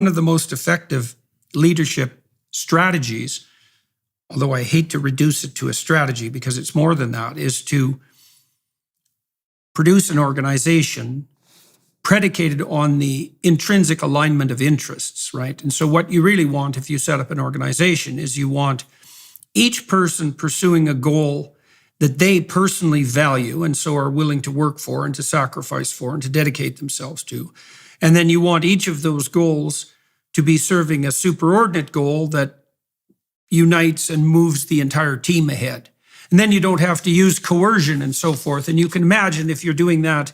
One of the most effective leadership strategies, although I hate to reduce it to a strategy because it's more than that, is to produce an organization predicated on the intrinsic alignment of interests, right? And so what you really want if you set up an organization is you want each person pursuing a goal that they personally value and so are willing to work for and to sacrifice for and to dedicate themselves to. And then you want each of those goals to be serving a superordinate goal that unites and moves the entire team ahead. And then you don't have to use coercion and so forth. And you can imagine if you're doing that,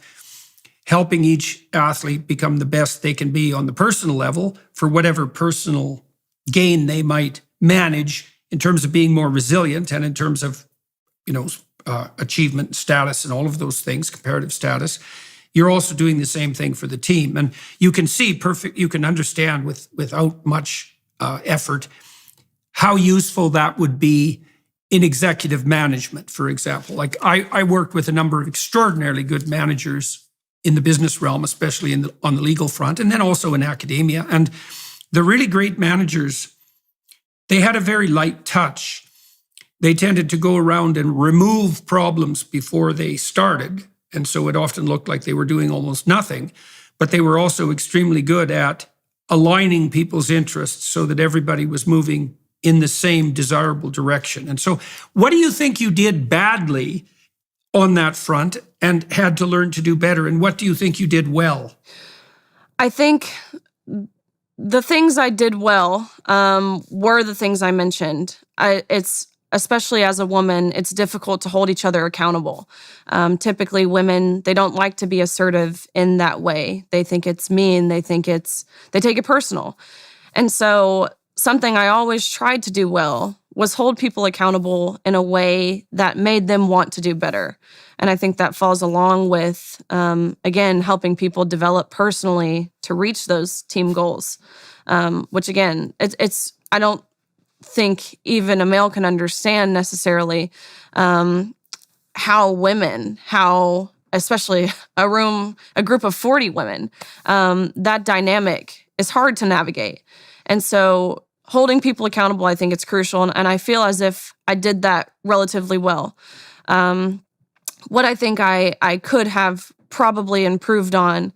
helping each athlete become the best they can be on the personal level for whatever personal gain they might manage in terms of being more resilient and in terms of, achievement status and all of those things, comparative status. You're also doing the same thing for the team. And you can see you can understand without much effort how useful that would be in executive management, for example. Like I worked with a number of extraordinarily good managers in the business realm, especially on the legal front, and then also in academia. And the really great managers, they had a very light touch. They tended to go around and remove problems before they started. And so it often looked like they were doing almost nothing, but they were also extremely good at aligning people's interests so that everybody was moving in the same desirable direction. And so what do you think you did badly on that front and had to learn to do better? And what do you think you did well? I think the things I did well were the things I mentioned. It's especially as a woman, it's difficult to hold each other accountable. Typically, women, they don't like to be assertive in that way. They think it's mean. They take it personal. And so something I always tried to do well was hold people accountable in a way that made them want to do better. And I think that falls along with, again, helping people develop personally to reach those team goals, which again, I don't think even a male can understand necessarily how especially a group of 40 women, that dynamic is hard to navigate. And so holding people accountable, I think it's crucial. And I feel as if I did that relatively well. What I think I could have probably improved on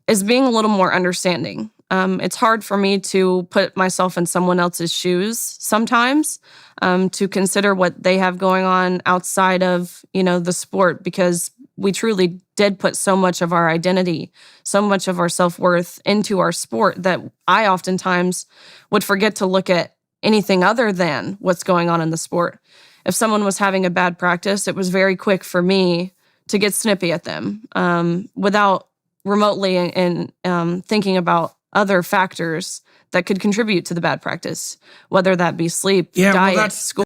is being a little more understanding. It's hard for me to put myself in someone else's shoes sometimes, to consider what they have going on outside of, the sport, because we truly did put so much of our identity, so much of our self-worth into our sport that I oftentimes would forget to look at anything other than what's going on in the sport. If someone was having a bad practice, it was very quick for me to get snippy at them without remotely thinking about other factors that could contribute to the bad practice, whether that be sleep, diet, school.